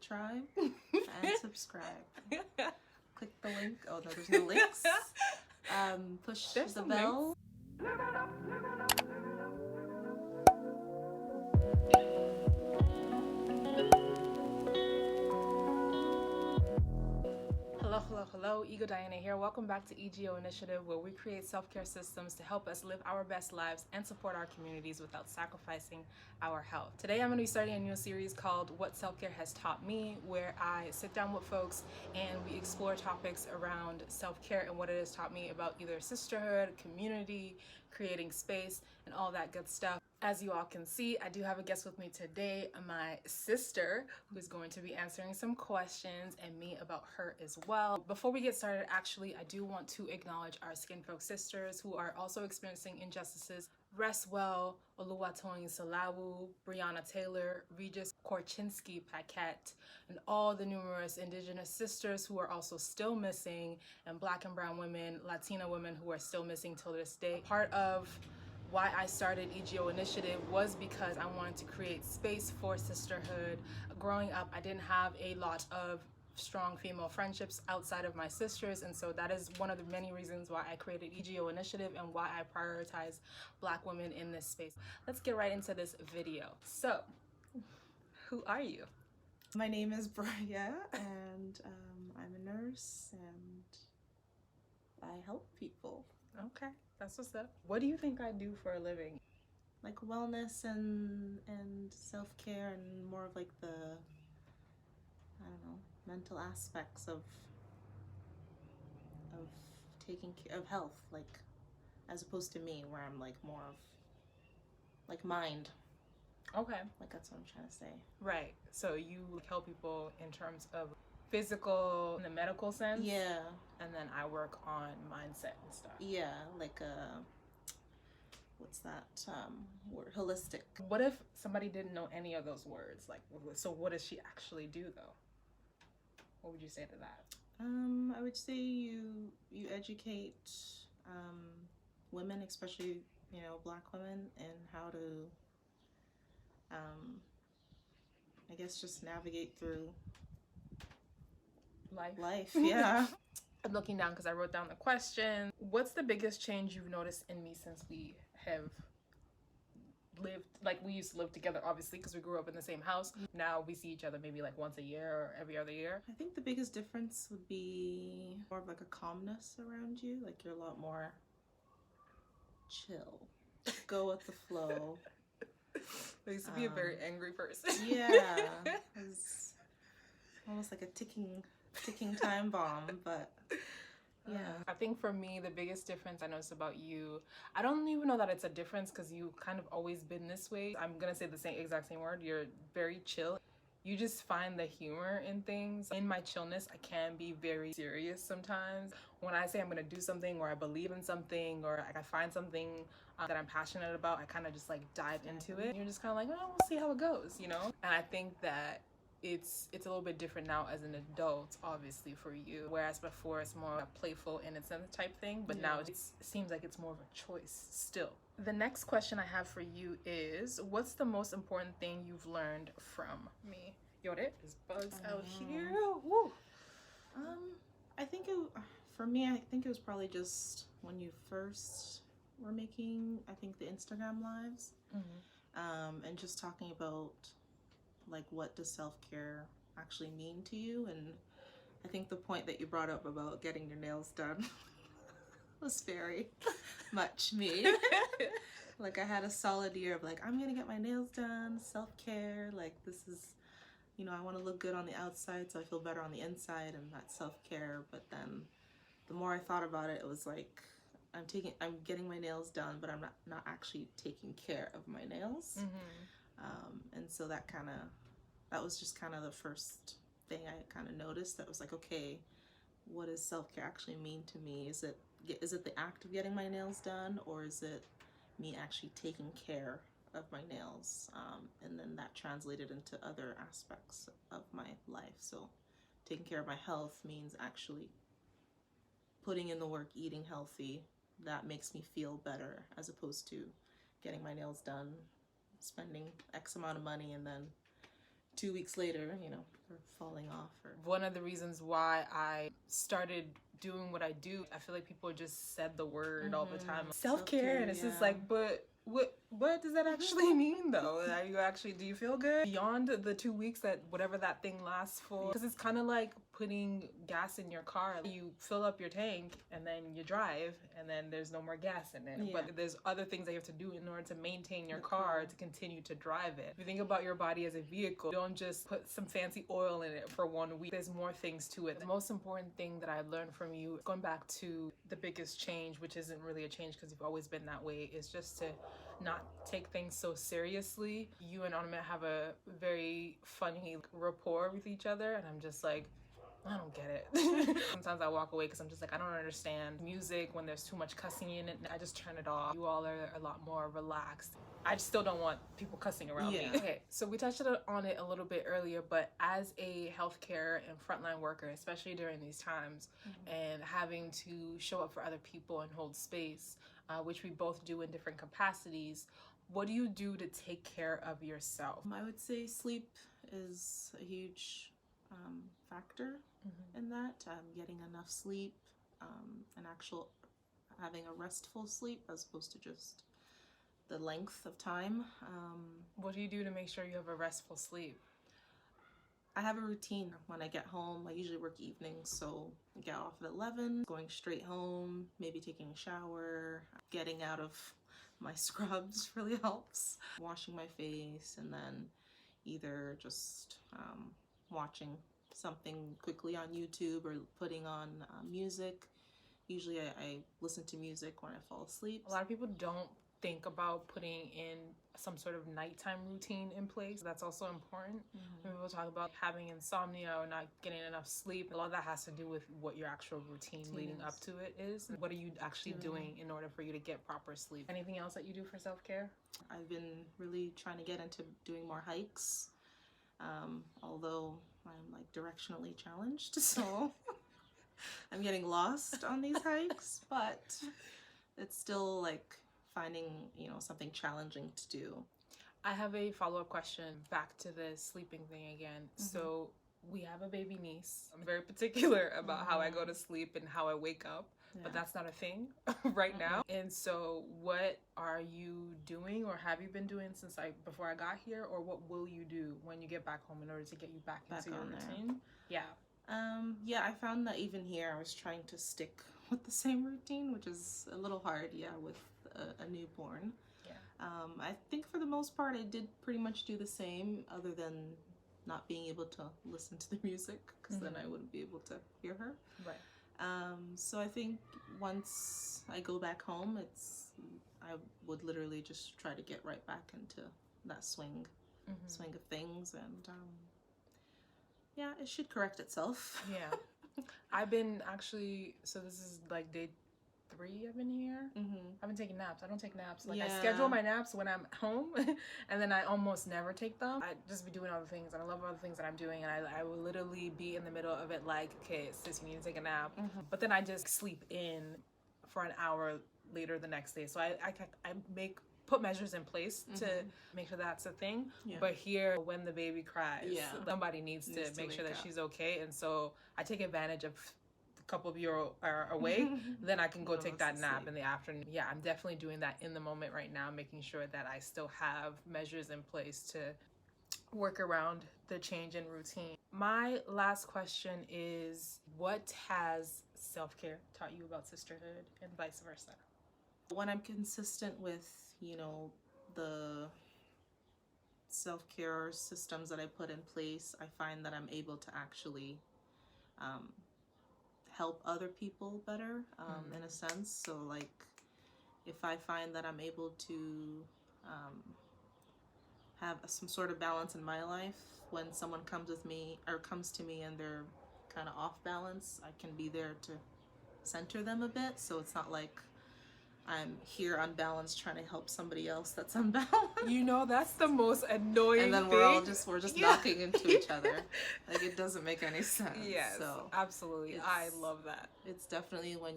tribe and subscribe. Click the link. Oh no, there's no links. Push There's the some bell. Hello, Ego Diana here. Welcome back to EGO Initiative, where we create self-care systems to help us live our best lives and support our communities without sacrificing our health. Today I'm going to be starting a new series called What Self-Care Has Taught Me, where I sit down with folks and we explore topics around self-care and what it has taught me about either sisterhood, community, creating space, and all that good stuff. As you all can see, I do have a guest with me today, my sister, who's going to be answering some questions, and me about her as well. Before we get started, actually, I do want to acknowledge our Skinfolk sisters who are also experiencing injustices. Rest well, Oluwatoyin Salawu, Brianna Taylor, Regis Korchinski Paquette, and all the numerous Indigenous sisters who are also still missing, and Black and Brown women, Latina women who are still missing till this day. Part of why I started EGO Initiative was because I wanted to create space for sisterhood. Growing up, I didn't have a lot of strong female friendships outside of my sisters, and so that is one of the many reasons why I created EGO Initiative and why I prioritize Black women in this space. Let's get right into this video. So, who are you? My name is Bria, and I'm a nurse, and I help people. Okay, that's what's up. What do you think I do for a living? Like wellness and self-care, and more of like the, I don't know, mental aspects of taking care of health, like as opposed to me, where I'm like more of like mind. Okay. Like that's what I'm trying to say. Right. So you help people in terms of physical, in the medical sense? Yeah. And then I work on mindset and stuff. Yeah, like what's that word? Holistic. What if somebody didn't know any of those words? Like, so what does she actually do though? What would you say to that? I would say you educate women, especially, you know, Black women, in how to I guess just navigate through life. Yeah. I'm looking down because I wrote down the question. What's the biggest change you've noticed in me since we have lived, like we used to live together, obviously, because we grew up in the same house. Now we see each other maybe like once a year or every other year. I think the biggest difference would be more of like a calmness around you. Like you're a lot more chill, go with the flow. I used to be a very angry person. Yeah, it's almost like a ticking time bomb, but yeah. I think for me, the biggest difference I noticed about you, I don't even know that it's a difference because you kind of always been this way. I'm gonna say the exact same word. You're very chill. You just find the humor in things. In my chillness, I can be very serious sometimes. When I say I'm gonna do something, or I believe in something, or I find something that I'm passionate about, I kind of just like dive into it. You're just kind of like, oh, we'll see how it goes, you know? And I think that it's a little bit different now as an adult, obviously, for you, whereas before it's more a playful innocent type thing, but now it seems like it's more of a choice still. The next question I have for you is, what's the most important thing you've learned from me? Yo, there is bugs out here. Woo. I think for me, I think it was probably just when you first were making, I think, the Instagram lives, and just talking about like what does self-care actually mean to you. And I think the point that you brought up about getting your nails done was very much me. Like I had a solid year of like, I'm gonna get my nails done, self-care, like this is, you know, I want to look good on the outside so I feel better on the inside, and that's self-care. But then the more I thought about it, it was like I'm getting my nails done, but I'm not actually taking care of my nails. And so that was just kind of the first thing I kind of noticed, that was like, okay, what does self-care actually mean to me? Is it the act of getting my nails done, or is it me actually taking care of my nails? And then that translated into other aspects of my life. So taking care of my health means actually putting in the work, eating healthy. That makes me feel better, as opposed to getting my nails done, spending X amount of money, and then 2 weeks later, they're falling off. Or One of the reasons why I started doing what I do, I feel like people just said the word all the time, self-care, and it's just like, but what does that actually mean though? Do you feel good beyond the 2 weeks that whatever that thing lasts for? Because it's kind of like putting gas in your car. You fill up your tank and then you drive and then there's no more gas in it. But there's other things that you have to do in order to maintain your car to continue to drive it. If you think about your body as a vehicle, don't just put some fancy oil in it for 1 week. There's more things to it. The most important thing that I learned from you, going back to the biggest change, which isn't really a change because you've always been that way, is just to not take things so seriously. You and Ornament have a very funny rapport with each other, and I'm just like, I don't get it. Sometimes I walk away because I'm just like, I don't understand music when there's too much cussing in it. I just turn it off. You all are a lot more relaxed. I still don't want people cussing around me. Okay, so we touched on it a little bit earlier, but as a healthcare and frontline worker, especially during these times, and having to show up for other people and hold space, which we both do in different capacities, what do you do to take care of yourself? I would say sleep is a huge factor in that. Getting enough sleep, and having a restful sleep as opposed to just the length of time. What do you do to make sure you have a restful sleep? I have a routine. When I get home, I usually work evenings, so I get off at 11, going straight home, maybe taking a shower, getting out of my scrubs really helps, washing my face, and then either just watching something quickly on YouTube or putting on music. Usually I listen to music when I fall asleep. A lot of people don't think about putting in some sort of nighttime routine in place. That's also important. When people talk about having insomnia or not getting enough sleep, a lot of that has to do with what your actual routine leading up to it is. What are you actually doing in order for you to get proper sleep? Anything else that you do for self-care? I've been really trying to get into doing more hikes, although I'm like directionally challenged, so I'm getting lost on these hikes, but it's still like finding, something challenging to do. I have a follow-up question back to the sleeping thing again. So we have a baby niece. I'm very particular about how I go to sleep and how I wake up, but that's not a thing right now. And so what are you doing, or have you been doing since before I got here, or what will you do when you get back home in order to get you back into your routine? I found that even here I was trying to stick with the same routine, which is a little hard, with a newborn. I think for the most part I did pretty much do the same, other than not being able to listen to the music, because then I wouldn't be able to hear her. So I think once I go back home, I would literally just try to get right back into that swing of things, and it should correct itself. I've been so this is like day 3 I've been here. I've been taking naps. I don't take naps. I schedule my naps when I'm home, and then I almost never take them. I just be doing other things, and I love other things that I'm doing, and I will literally be in the middle of it like, okay, sis, you need to take a nap. But then I just sleep in for an hour later the next day. So I put measures in place to make sure that's a thing. But here, when the baby cries, somebody needs to make sure that she's okay. And so I take advantage of a couple of you are away, then I can go take that nap in the afternoon. I'm definitely doing that in the moment right now, making sure that I still have measures in place to work around the change in routine. My last question is, what has self-care taught you about sisterhood, and vice versa? When I'm consistent with the self-care systems that I put in place, I find that I'm able to actually help other people better, in a sense. So like, if I find that I'm able to have some sort of balance in my life, when someone comes to me and they're kind of off balance, I can be there to center them a bit, so it's not like I'm here unbalanced trying to help somebody else that's unbalanced. That's the most annoying and then thing. We're just knocking into each other. Like, it doesn't make any sense. Yes, so absolutely. I love that. It's definitely when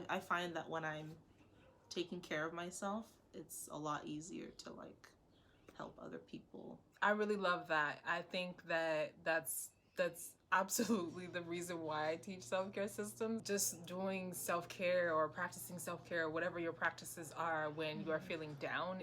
I find that when I'm taking care of myself, it's a lot easier to like help other people. I really love that. I think that that's absolutely the reason why I teach self-care systems. Just doing self-care or practicing self-care, whatever your practices are when you are feeling down,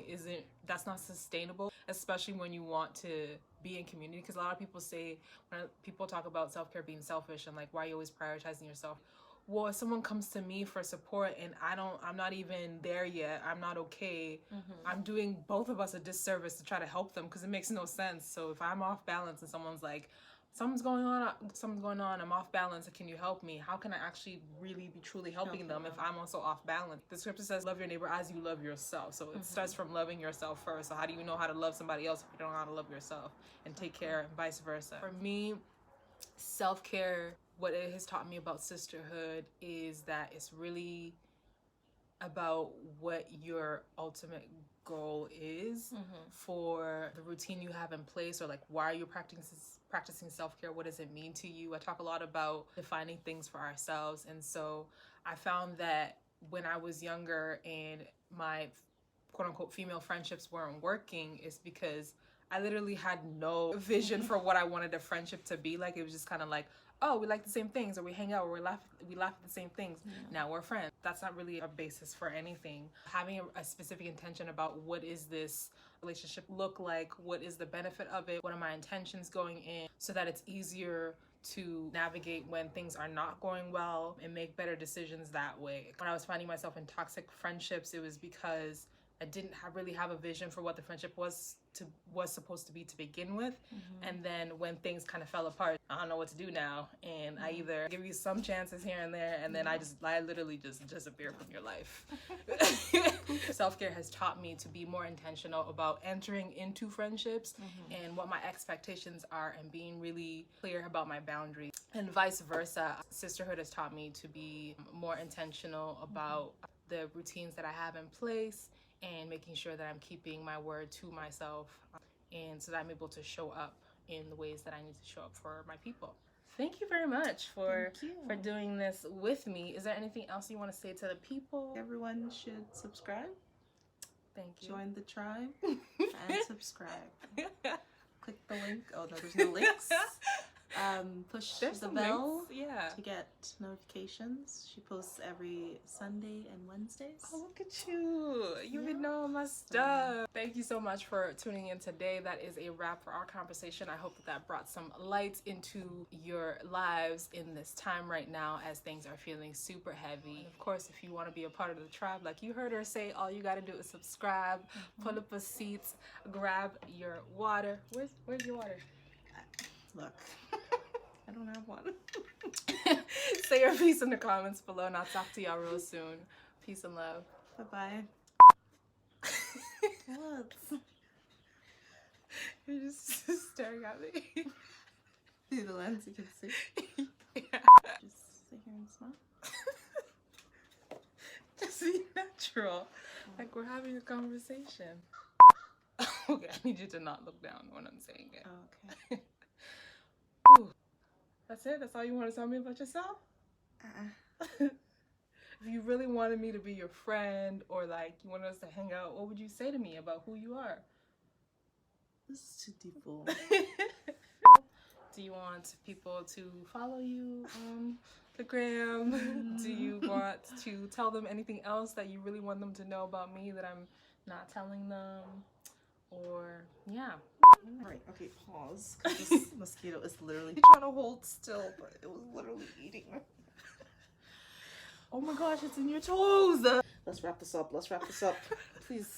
that's not sustainable, especially when you want to be in community. Because a lot of people say, when people talk about self-care being selfish and like, why are you always prioritizing yourself? Well, if someone comes to me for support and I'm not even there yet, I'm not okay, I'm doing both of us a disservice to try to help them, because it makes no sense. So if I'm off balance and someone's like, something's going on, I'm off balance, can you help me? How can I actually really be truly helping them if I'm also off balance? The scripture says, love your neighbor as you love yourself. So it starts from loving yourself first. So how do you know how to love somebody else if you don't know how to love yourself? And take care, and vice versa. For me, self-care, what it has taught me about sisterhood is that it's really about what your ultimate goal is for the routine you have in place, or like, why are you practicing self-care? What does it mean to you? I talk a lot about defining things for ourselves. And so I found that when I was younger and my quote unquote female friendships weren't working, is because I literally had no vision for what I wanted a friendship to be like. It was just kind of like, oh, we like the same things, or we hang out, or we laugh at the same things. Now we're friends. That's not really a basis for anything. Having a specific intention about what is this relationship look like, what is the benefit of it, what are my intentions going in, so that it's easier to navigate when things are not going well and make better decisions that way. When I was finding myself in toxic friendships, it was because I didn't really have a vision for what the friendship was supposed to be to begin with. And then when things kind of fell apart, I don't know what to do now. And I either give you some chances here and there, and then I literally just disappear from your life. Self-care has taught me to be more intentional about entering into friendships and what my expectations are, and being really clear about my boundaries, and vice versa. Sisterhood has taught me to be more intentional about the routines that I have in place, and making sure that I'm keeping my word to myself, and so that I'm able to show up in the ways that I need to show up for my people. Thank you very much for doing this with me. Is there anything else you want to say to the people? Everyone should subscribe. Thank you. Join the tribe and subscribe. Click the link. Oh no, there's no links. Push the bell to get notifications. She posts every Sunday and Wednesdays. Oh, look at you. You even know my stuff. Thank you so much for tuning in today. That is a wrap for our conversation. I hope that brought some light into your lives in this time right now, as things are feeling super heavy. And of course, if you want to be a part of the tribe, like you heard her say, all you got to do is subscribe, pull up a seat, grab your water. Where's your water? Look, I don't have one. Say your piece in the comments below, and I'll talk to y'all real soon. Peace and love. Bye-bye. What? You're just staring at me. Through the lens, you can see. Yeah. Just sit here and smile. Just be natural. Like we're having a conversation. Okay, I need you to not look down when I'm saying it. Oh, okay. Ooh. That's it? That's all you want to tell me about yourself? If you really wanted me to be your friend, or like you wanted us to hang out, what would you say to me about who you are? This is too deep. Do you want people to follow you on the gram? Do you want to tell them anything else that you really want them to know about me that I'm not telling them? Or, yeah. Right, okay, pause. Because this mosquito is literally trying to hold still, but it was literally eating me. Oh my gosh, it's in your toes. Let's wrap this up. Please.